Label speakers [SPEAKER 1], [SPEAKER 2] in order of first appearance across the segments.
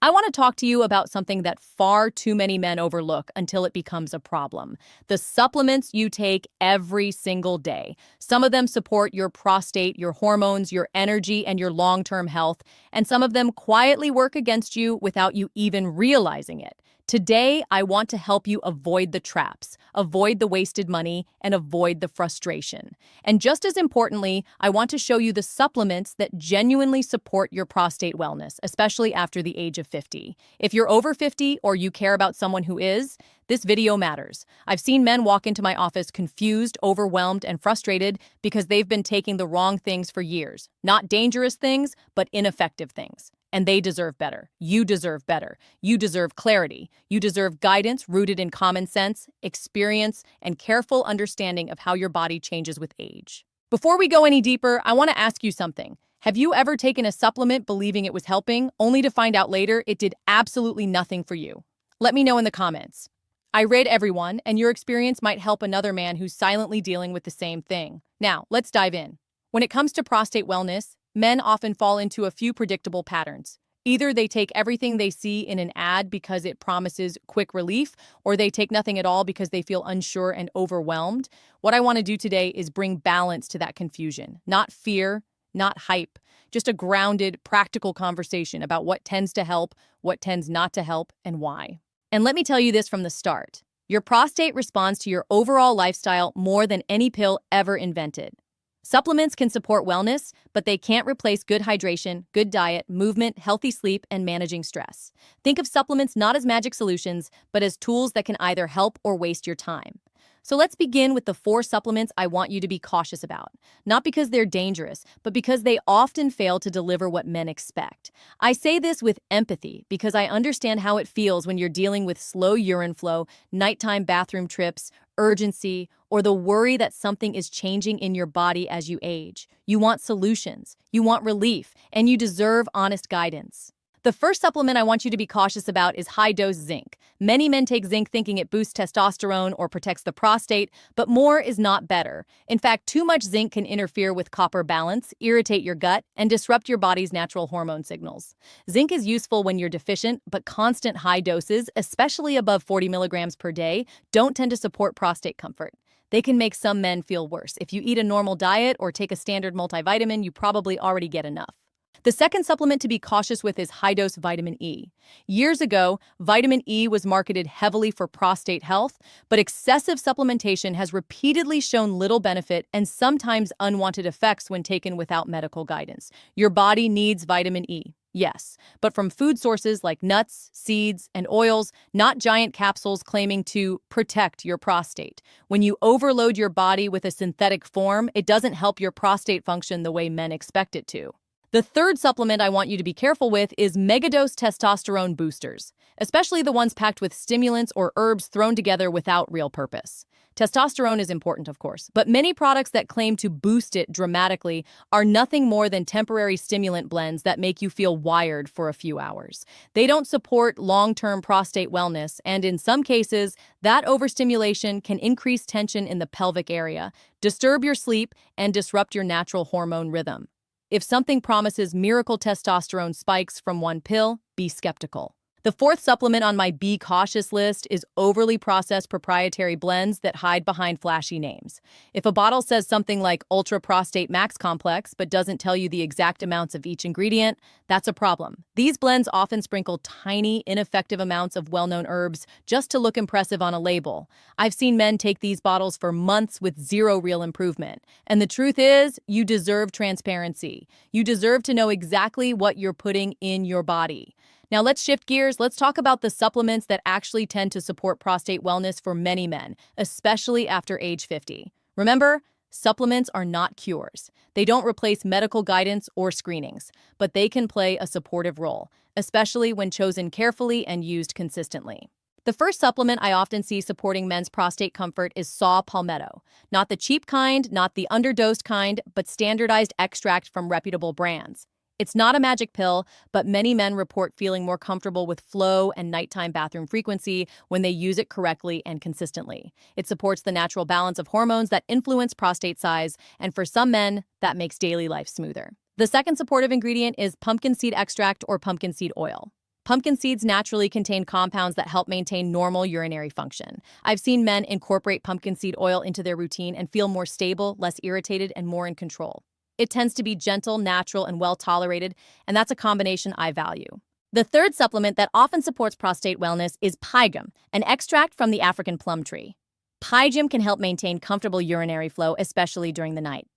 [SPEAKER 1] I want to talk to you about something that far too many men overlook until it becomes a problem. The supplements you take every single day. Some of them support your prostate, your hormones, your energy, and your long-term health, and some of them quietly work against you without you even realizing it. Today, I want to help you avoid the traps, avoid the wasted money, and avoid the frustration. And just as importantly, I want to show you the supplements that genuinely support your prostate wellness, especially after the age of 50. If you're over 50 or you care about someone who is, this video matters. I've seen men walk into my office confused, overwhelmed, and frustrated because they've been taking the wrong things for years. Not dangerous things, but ineffective things. And they deserve better. You deserve better. You deserve clarity. You deserve guidance rooted in common sense, experience, and careful understanding of how your body changes with age. Before we go any deeper, I want to ask you something. Have you ever taken a supplement believing it was helping, only to find out later it did absolutely nothing for you? Let me know in the comments. I read everyone, and your experience might help another man who's silently dealing with the same thing. Now, let's dive in. When it comes to prostate wellness, men often fall into a few predictable patterns. Either they take everything they see in an ad because it promises quick relief, or they take nothing at all because they feel unsure and overwhelmed. What I want to do today is bring balance to that confusion. Not fear, not hype, just a grounded, practical conversation about what tends to help, what tends not to help, and why. And let me tell you this from the start. Your prostate responds to your overall lifestyle more than any pill ever invented. Supplements can support wellness, but they can't replace good hydration, good diet, movement, healthy sleep, and managing stress. Think of supplements not as magic solutions, but as tools that can either help or waste your time. So let's begin with the 4 supplements I want you to be cautious about. Not because they're dangerous, but because they often fail to deliver what men expect. I say this with empathy because I understand how it feels when you're dealing with slow urine flow, nighttime bathroom trips, urgency, or the worry that something is changing in your body as you age. You want solutions, you want relief, and you deserve honest guidance. The first supplement I want you to be cautious about is high-dose zinc. Many men take zinc thinking it boosts testosterone or protects the prostate, but more is not better. In fact, too much zinc can interfere with copper balance, irritate your gut, and disrupt your body's natural hormone signals. Zinc is useful when you're deficient, but constant high doses, especially above 40 milligrams per day, don't tend to support prostate comfort. They can make some men feel worse. If you eat a normal diet or take a standard multivitamin, you probably already get enough. The second supplement to be cautious with is high-dose vitamin E. Years ago, vitamin E was marketed heavily for prostate health, but excessive supplementation has repeatedly shown little benefit and sometimes unwanted effects when taken without medical guidance. Your body needs vitamin E, yes, but from food sources like nuts, seeds, and oils, not giant capsules claiming to protect your prostate. When you overload your body with a synthetic form, it doesn't help your prostate function the way men expect it to. The third supplement I want you to be careful with is megadose testosterone boosters, especially the ones packed with stimulants or herbs thrown together without real purpose. Testosterone is important, of course, but many products that claim to boost it dramatically are nothing more than temporary stimulant blends that make you feel wired for a few hours. They don't support long-term prostate wellness, and in some cases, that overstimulation can increase tension in the pelvic area, disturb your sleep, and disrupt your natural hormone rhythm. If something promises miracle testosterone spikes from one pill, be skeptical. The fourth supplement on my be cautious list is overly processed proprietary blends that hide behind flashy names. If a bottle says something like Ultra Prostate Max Complex but doesn't tell you the exact amounts of each ingredient, that's a problem. These blends often sprinkle tiny, ineffective amounts of well-known herbs just to look impressive on a label. I've seen men take these bottles for months with zero real improvement. And the truth is, you deserve transparency. You deserve to know exactly what you're putting in your body. Now let's shift gears. Let's talk about the supplements that actually tend to support prostate wellness for many men, especially after age 50. Remember, supplements are not cures. They don't replace medical guidance or screenings, but they can play a supportive role, especially when chosen carefully and used consistently. The first supplement I often see supporting men's prostate comfort is saw palmetto. Not the cheap kind, not the underdosed kind, but standardized extract from reputable brands. It's not a magic pill, but many men report feeling more comfortable with flow and nighttime bathroom frequency when they use it correctly and consistently. It supports the natural balance of hormones that influence prostate size, and for some men, that makes daily life smoother. The second supportive ingredient is pumpkin seed extract or pumpkin seed oil. Pumpkin seeds naturally contain compounds that help maintain normal urinary function. I've seen men incorporate pumpkin seed oil into their routine and feel more stable, less irritated, and more in control. It tends to be gentle, natural, and well tolerated, and that's a combination I value. The third supplement that often supports prostate wellness is pygium, an extract from the African plum tree. Pygium can help maintain comfortable urinary flow, especially during the night.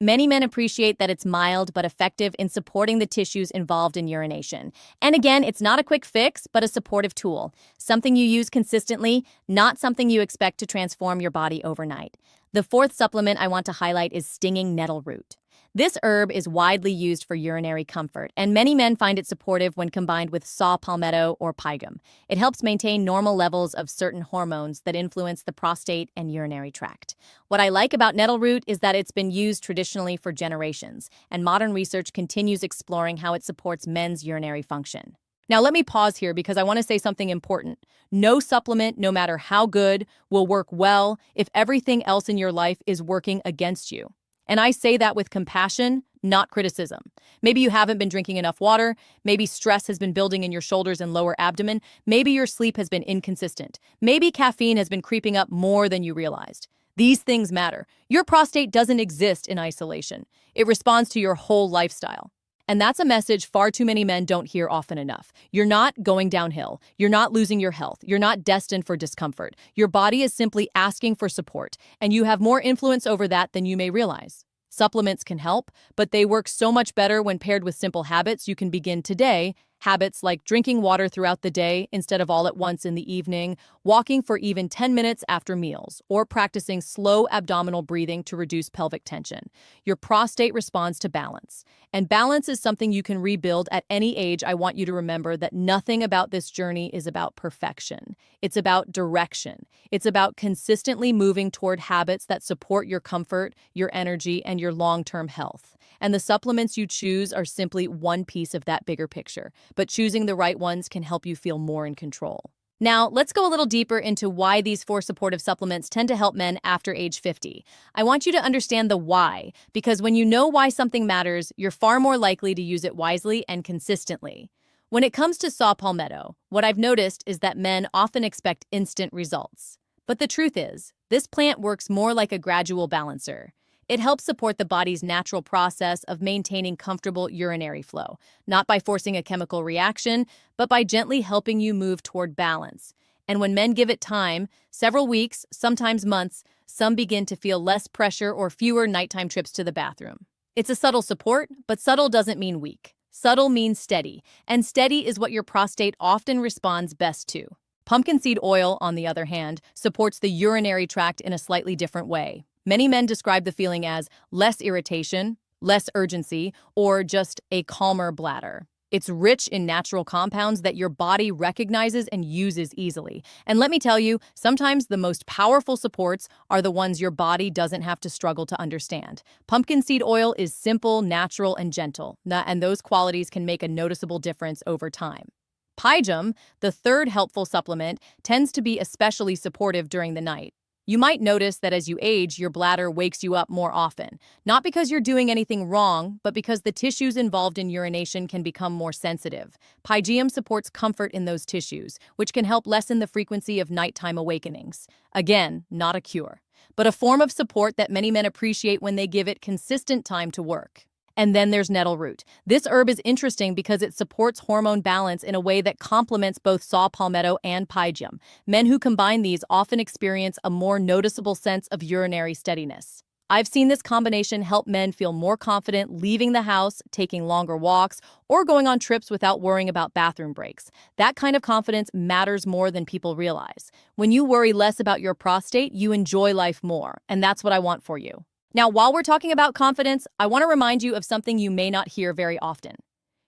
[SPEAKER 1] Many men appreciate that it's mild but effective in supporting the tissues involved in urination. And again, it's not a quick fix, but a supportive tool. Something you use consistently, not something you expect to transform your body overnight. The fourth supplement I want to highlight is stinging nettle root. This herb is widely used for urinary comfort, and many men find it supportive when combined with saw palmetto or pygium. It helps maintain normal levels of certain hormones that influence the prostate and urinary tract. What I like about nettle root is that it's been used traditionally for generations, and modern research continues exploring how it supports men's urinary function. Now, let me pause here because I want to say something important. No supplement, no matter how good, will work well if everything else in your life is working against you. And I say that with compassion, not criticism. Maybe you haven't been drinking enough water. Maybe stress has been building in your shoulders and lower abdomen. Maybe your sleep has been inconsistent. Maybe caffeine has been creeping up more than you realized. These things matter. Your prostate doesn't exist in isolation. It responds to your whole lifestyle. And that's a message far too many men don't hear often enough. You're not going downhill. You're not losing your health. You're not destined for discomfort. Your body is simply asking for support, and you have more influence over that than you may realize. Supplements can help, but they work so much better when paired with simple habits you can begin today. Habits like drinking water throughout the day instead of all at once in the evening, walking for even 10 minutes after meals, or practicing slow abdominal breathing to reduce pelvic tension. Your prostate responds to balance. And balance is something you can rebuild at any age. I want you to remember that nothing about this journey is about perfection. It's about direction. It's about consistently moving toward habits that support your comfort, your energy, and your long-term health. And the supplements you choose are simply one piece of that bigger picture. But choosing the right ones can help you feel more in control. Now, let's go a little deeper into why these 4 supportive supplements tend to help men after age 50. I want you to understand the why, because when you know why something matters, you're far more likely to use it wisely and consistently. When it comes to saw palmetto, what I've noticed is that men often expect instant results. But the truth is, this plant works more like a gradual balancer. It helps support the body's natural process of maintaining comfortable urinary flow, not by forcing a chemical reaction, but by gently helping you move toward balance. And when men give it time, several weeks, sometimes months, some begin to feel less pressure or fewer nighttime trips to the bathroom. It's a subtle support, but subtle doesn't mean weak. Subtle means steady, and steady is what your prostate often responds best to. Pumpkin seed oil, on the other hand, supports the urinary tract in a slightly different way. Many men describe the feeling as less irritation, less urgency, or just a calmer bladder. It's rich in natural compounds that your body recognizes and uses easily. And let me tell you, sometimes the most powerful supports are the ones your body doesn't have to struggle to understand. Pumpkin seed oil is simple, natural, and gentle, and those qualities can make a noticeable difference over time. Pygium, the third helpful supplement, tends to be especially supportive during the night. You might notice that as you age, your bladder wakes you up more often, not because you're doing anything wrong, but because the tissues involved in urination can become more sensitive. Pygium supports comfort in those tissues, which can help lessen the frequency of nighttime awakenings. Again, not a cure, but a form of support that many men appreciate when they give it consistent time to work. And then there's nettle root. This herb is interesting because it supports hormone balance in a way that complements both saw palmetto and pygium. Men who combine these often experience a more noticeable sense of urinary steadiness. I've seen this combination help men feel more confident leaving the house, taking longer walks, or going on trips without worrying about bathroom breaks. That kind of confidence matters more than people realize. When you worry less about your prostate, you enjoy life more, and that's what I want for you. Now, while we're talking about confidence, I want to remind you of something you may not hear very often.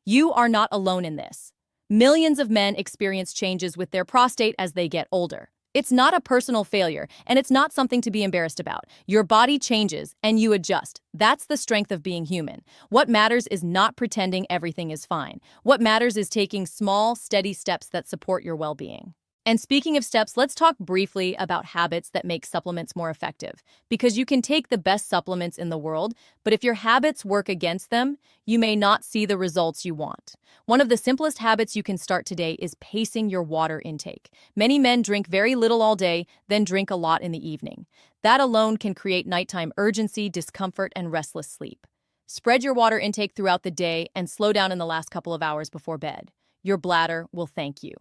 [SPEAKER 1] You are not alone in this. Millions of men experience changes with their prostate as they get older. It's not a personal failure, and it's not something to be embarrassed about. Your body changes, and you adjust. That's the strength of being human. What matters is not pretending everything is fine. What matters is taking small, steady steps that support your well-being. And speaking of steps, let's talk briefly about habits that make supplements more effective. Because you can take the best supplements in the world, but if your habits work against them, you may not see the results you want. One of the simplest habits you can start today is pacing your water intake. Many men drink very little all day, then drink a lot in the evening. That alone can create nighttime urgency, discomfort, and restless sleep. Spread your water intake throughout the day and slow down in the last couple of hours before bed. Your bladder will thank you.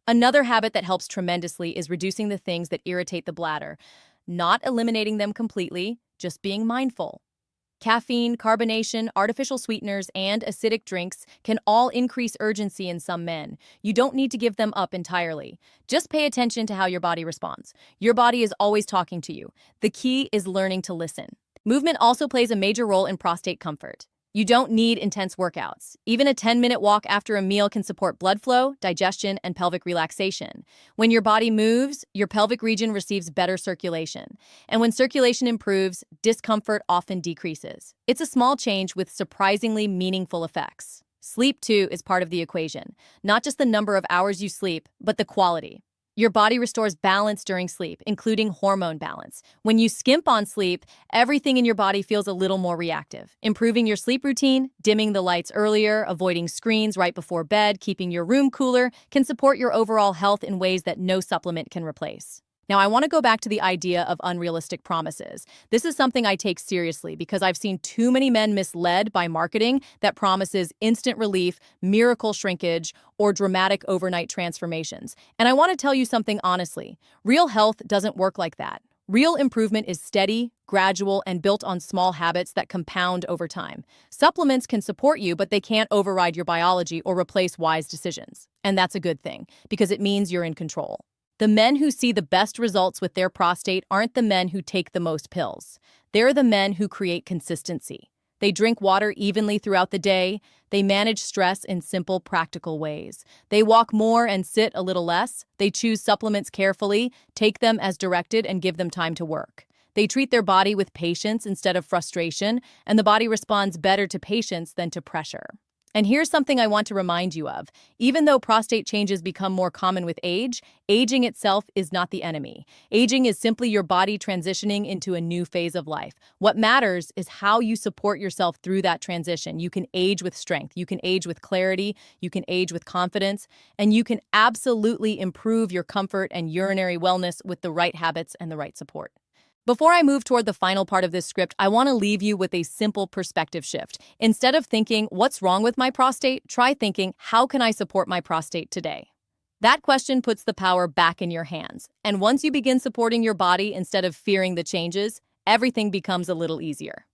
[SPEAKER 1] Another habit that helps tremendously is reducing the things that irritate the bladder. Not eliminating them completely, just being mindful. Caffeine, carbonation, artificial sweeteners, and acidic drinks can all increase urgency in some men. You don't need to give them up entirely. Just pay attention to how your body responds. Your body is always talking to you. The key is learning to listen. Movement also plays a major role in prostate comfort. You don't need intense workouts. Even a 10-minute walk after a meal can support blood flow, digestion, and pelvic relaxation. When your body moves, your pelvic region receives better circulation. And when circulation improves, discomfort often decreases. It's a small change with surprisingly meaningful effects. Sleep, too, is part of the equation. Not just the number of hours you sleep, but the quality. Your body restores balance during sleep, including hormone balance. When you skimp on sleep, everything in your body feels a little more reactive. Improving your sleep routine, dimming the lights earlier, avoiding screens right before bed, keeping your room cooler, can support your overall health in ways that no supplement can replace. Now, I want to go back to the idea of unrealistic promises. This is something I take seriously because I've seen too many men misled by marketing that promises instant relief, miracle shrinkage, or dramatic overnight transformations. And I want to tell you something honestly. Real health doesn't work like that. Real improvement is steady, gradual, and built on small habits that compound over time. Supplements can support you, but they can't override your biology or replace wise decisions. And that's a good thing, because it means you're in control. The men who see the best results with their prostate aren't the men who take the most pills. They're the men who create consistency. They drink water evenly throughout the day. They manage stress in simple, practical ways. They walk more and sit a little less. They choose supplements carefully, take them as directed, and give them time to work. They treat their body with patience instead of frustration, and the body responds better to patience than to pressure. And here's something I want to remind you of. Even though prostate changes become more common with age, aging itself is not the enemy. Aging is simply your body transitioning into a new phase of life. What matters is how you support yourself through that transition. You can age with strength, you can age with clarity, you can age with confidence, and you can absolutely improve your comfort and urinary wellness with the right habits and the right support. Before I move toward the final part of this script, I want to leave you with a simple perspective shift. Instead of thinking, what's wrong with my prostate? Try thinking, how can I support my prostate today? That question puts the power back in your hands. And once you begin supporting your body instead of fearing the changes, everything becomes a little easier.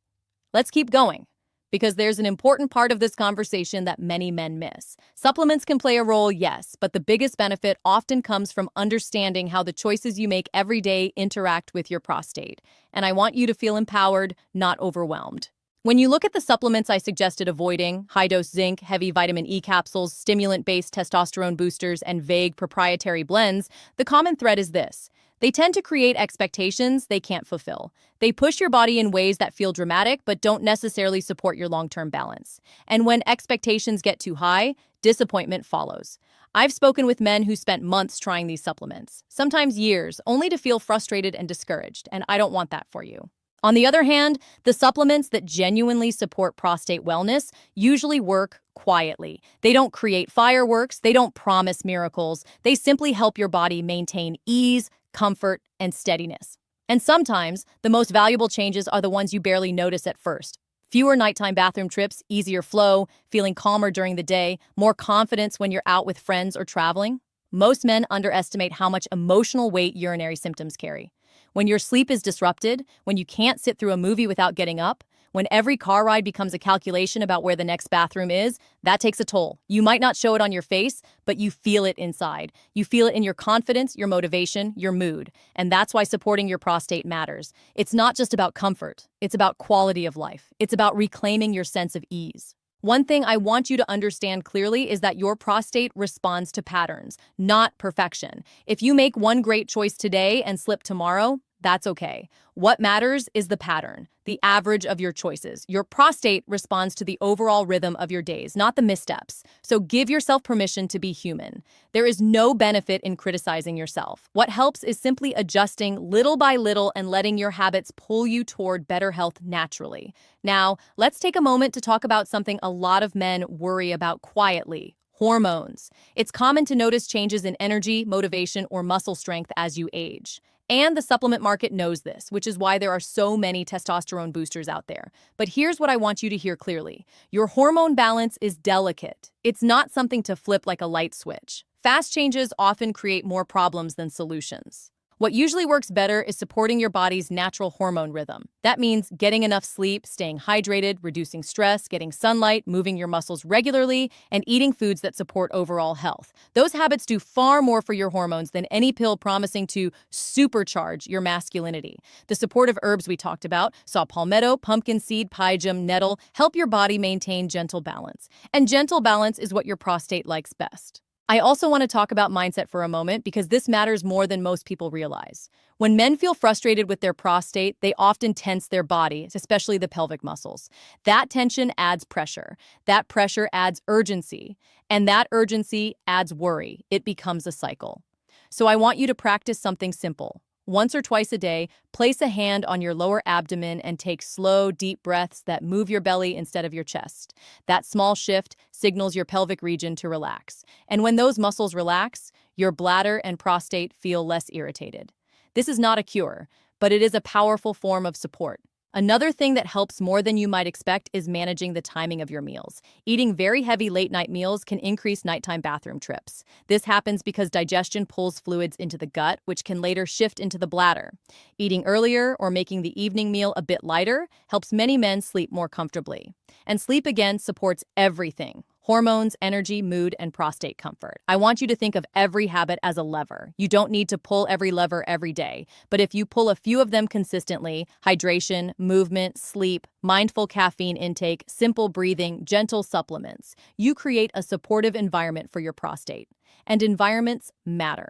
[SPEAKER 1] Let's keep going, because there's an important part of this conversation that many men miss. Supplements can play a role, yes, but the biggest benefit often comes from understanding how the choices you make every day interact with your prostate. And I want you to feel empowered, not overwhelmed. When you look at the supplements I suggested avoiding, high-dose zinc, heavy vitamin E capsules, stimulant-based testosterone boosters, and vague proprietary blends, the common thread is this. They tend to create expectations they can't fulfill. They push your body in ways that feel dramatic but don't necessarily support your long-term balance. And when expectations get too high, disappointment follows. I've spoken with men who spent months trying these supplements, sometimes years, only to feel frustrated and discouraged, and I don't want that for you. On the other hand, the supplements that genuinely support prostate wellness usually work quietly. They don't create fireworks, they don't promise miracles, they simply help your body maintain ease, comfort, and steadiness. And sometimes, the most valuable changes are the ones you barely notice at first. Fewer nighttime bathroom trips, easier flow, feeling calmer during the day, more confidence when you're out with friends or traveling. Most men underestimate how much emotional weight urinary symptoms carry. When your sleep is disrupted, when you can't sit through a movie without getting up, when every car ride becomes a calculation about where the next bathroom is, that takes a toll. You might not show it on your face, but you feel it inside. You feel it in your confidence, your motivation, your mood. And that's why supporting your prostate matters. It's not just about comfort. It's about quality of life. It's about reclaiming your sense of ease. One thing I want you to understand clearly is that your prostate responds to patterns, not perfection. If you make one great choice today and slip tomorrow, That's okay. What matters is the pattern, the average of your choices. Your prostate responds to the overall rhythm of your days, not the missteps. So give yourself permission to be human. There is no benefit in criticizing yourself. What helps is simply adjusting little by little and letting your habits pull you toward better health naturally. Now, let's take a moment to talk about something a lot of men worry about quietly: hormones. It's common to notice changes in energy, motivation, or muscle strength as you age. And the supplement market knows this, which is why there are so many testosterone boosters out there. But here's what I want you to hear clearly. Your hormone balance is delicate. It's not something to flip like a light switch. Fast changes often create more problems than solutions. What usually works better is supporting your body's natural hormone rhythm. That means getting enough sleep, staying hydrated, reducing stress, getting sunlight, moving your muscles regularly, and eating foods that support overall health. Those habits do far more for your hormones than any pill promising to supercharge your masculinity. The supportive herbs we talked about, saw palmetto, pumpkin seed, pyjum, nettle, help your body maintain gentle balance. And gentle balance is what your prostate likes best. I also want to talk about mindset for a moment because this matters more than most people realize. When men feel frustrated with their prostate, they often tense their body, especially the pelvic muscles. That tension adds pressure. That pressure adds urgency. And that urgency adds worry. It becomes a cycle. So I want you to practice something simple. Once or twice a day, place a hand on your lower abdomen and take slow, deep breaths that move your belly instead of your chest. That small shift signals your pelvic region to relax. And when those muscles relax, your bladder and prostate feel less irritated. This is not a cure, but it is a powerful form of support. Another thing that helps more than you might expect is managing the timing of your meals. Eating very heavy late-night meals can increase nighttime bathroom trips. This happens because digestion pulls fluids into the gut, which can later shift into the bladder. Eating earlier or making the evening meal a bit lighter helps many men sleep more comfortably. And sleep, again, supports everything: hormones, energy, mood, and prostate comfort. I want you to think of every habit as a lever. You don't need to pull every lever every day, but if you pull a few of them consistently — hydration, movement, sleep, mindful caffeine intake, simple breathing, gentle supplements — you create a supportive environment for your prostate. And environments matter.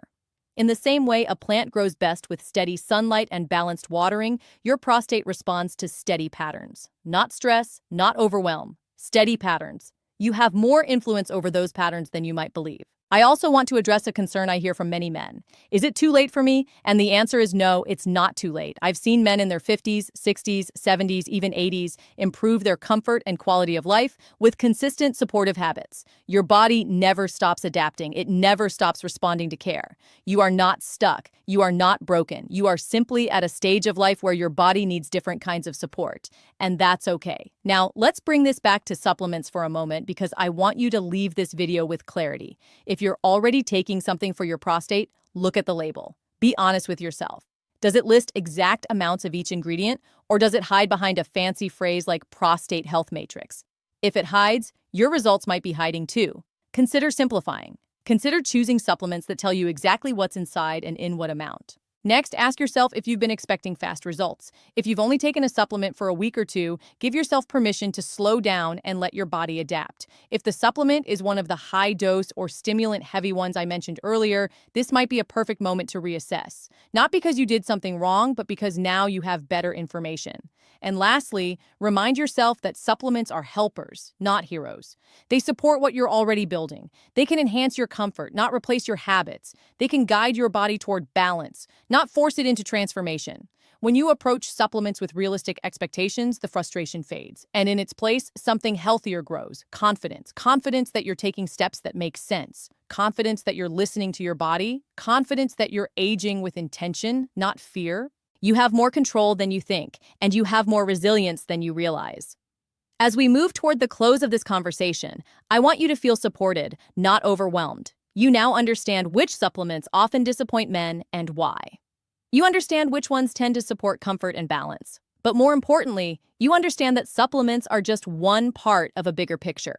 [SPEAKER 1] In the same way a plant grows best with steady sunlight and balanced watering, your prostate responds to steady patterns. Not stress, not overwhelm. Steady patterns. You have more influence over those patterns than you might believe. I also want to address a concern I hear from many men. Is it too late for me? And the answer is no, it's not too late. I've seen men in their 50s, 60s, 70s, even 80s improve their comfort and quality of life with consistent supportive habits. Your body never stops adapting. It never stops responding to care. You are not stuck. You are not broken. You are simply at a stage of life where your body needs different kinds of support. And that's okay. Now, let's bring this back to supplements for a moment because I want you to leave this video with clarity. If you're already taking something for your prostate, look at the label. Be honest with yourself. Does it list exact amounts of each ingredient, or does it hide behind a fancy phrase like prostate health matrix? If it hides, your results might be hiding too. Consider simplifying. Consider choosing supplements that tell you exactly what's inside and in what amount. Next, ask yourself if you've been expecting fast results. If you've only taken a supplement for a week or two, give yourself permission to slow down and let your body adapt. If the supplement is one of the high-dose or stimulant-heavy ones I mentioned earlier, this might be a perfect moment to reassess. Not because you did something wrong, but because now you have better information. And lastly, remind yourself that supplements are helpers, not heroes. They support what you're already building. They can enhance your comfort, not replace your habits. They can guide your body toward balance, not force it into transformation. When you approach supplements with realistic expectations, the frustration fades. And in its place, something healthier grows. Confidence. Confidence that you're taking steps that make sense. Confidence that you're listening to your body. Confidence that you're aging with intention, not fear. You have more control than you think, and you have more resilience than you realize. As we move toward the close of this conversation, I want you to feel supported, not overwhelmed. You now understand which supplements often disappoint men and why. You understand which ones tend to support comfort and balance. But more importantly, you understand that supplements are just one part of a bigger picture.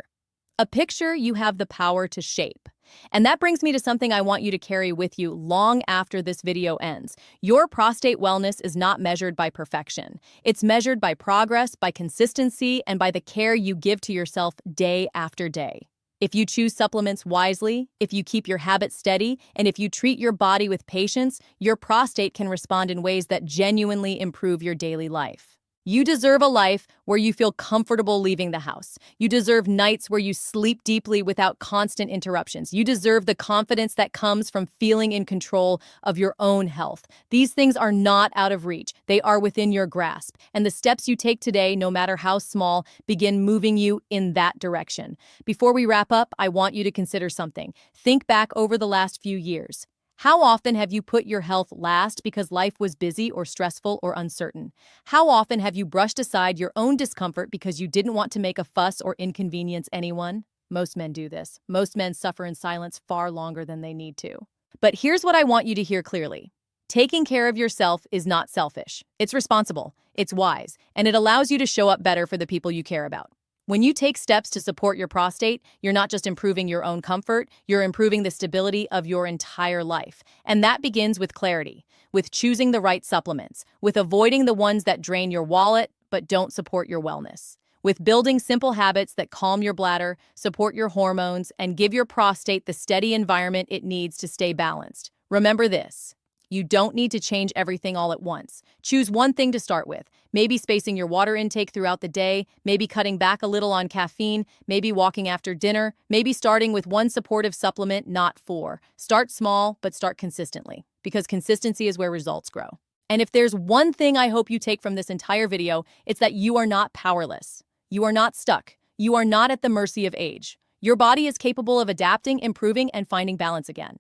[SPEAKER 1] A picture you have the power to shape. And that brings me to something I want you to carry with you long after this video ends. Your prostate wellness is not measured by perfection. It's measured by progress, by consistency, and by the care you give to yourself day after day. If you choose supplements wisely, if you keep your habits steady, and if you treat your body with patience, your prostate can respond in ways that genuinely improve your daily life. You deserve a life where you feel comfortable leaving the house. You deserve nights where you sleep deeply without constant interruptions. You deserve the confidence that comes from feeling in control of your own health. These things are not out of reach. They are within your grasp. And the steps you take today, no matter how small, begin moving you in that direction. Before we wrap up, I want you to consider something. Think back over the last few years. How often have you put your health last because life was busy or stressful or uncertain? How often have you brushed aside your own discomfort because you didn't want to make a fuss or inconvenience anyone? Most men do this. Most men suffer in silence far longer than they need to. But here's what I want you to hear clearly. Taking care of yourself is not selfish. It's responsible, it's wise, and it allows you to show up better for the people you care about. When you take steps to support your prostate, you're not just improving your own comfort, you're improving the stability of your entire life. And that begins with clarity, with choosing the right supplements, with avoiding the ones that drain your wallet but don't support your wellness, with building simple habits that calm your bladder, support your hormones, and give your prostate the steady environment it needs to stay balanced. Remember this. You don't need to change everything all at once. Choose one thing to start with. Maybe spacing your water intake throughout the day, maybe cutting back a little on caffeine, maybe walking after dinner, maybe starting with one supportive supplement, not four. Start small, but start consistently, because consistency is where results grow. And if there's one thing I hope you take from this entire video, it's that you are not powerless. You are not stuck. You are not at the mercy of age. Your body is capable of adapting, improving, and finding balance again.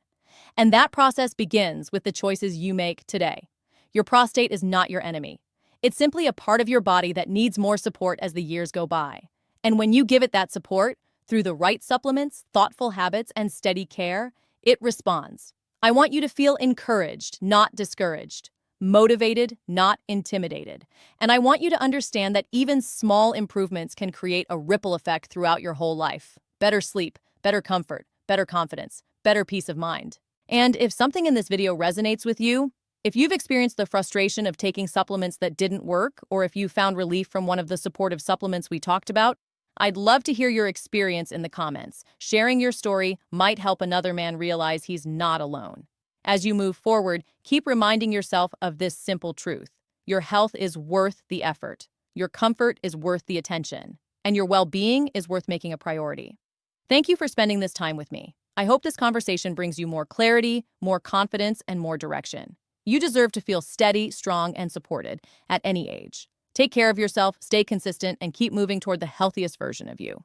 [SPEAKER 1] And that process begins with the choices you make today. Your prostate is not your enemy. It's simply a part of your body that needs more support as the years go by. And when you give it that support, through the right supplements, thoughtful habits, and steady care, it responds. I want you to feel encouraged, not discouraged, motivated, not intimidated. And I want you to understand that even small improvements can create a ripple effect throughout your whole life. Better sleep, better comfort, better confidence, better peace of mind. And if something in this video resonates with you, if you've experienced the frustration of taking supplements that didn't work, or if you found relief from one of the supportive supplements we talked about, I'd love to hear your experience in the comments. Sharing your story might help another man realize he's not alone. As you move forward, keep reminding yourself of this simple truth. Your health is worth the effort. Your comfort is worth the attention. And your well-being is worth making a priority. Thank you for spending this time with me. I hope this conversation brings you more clarity, more confidence, and more direction. You deserve to feel steady, strong, and supported at any age. Take care of yourself, stay consistent, and keep moving toward the healthiest version of you.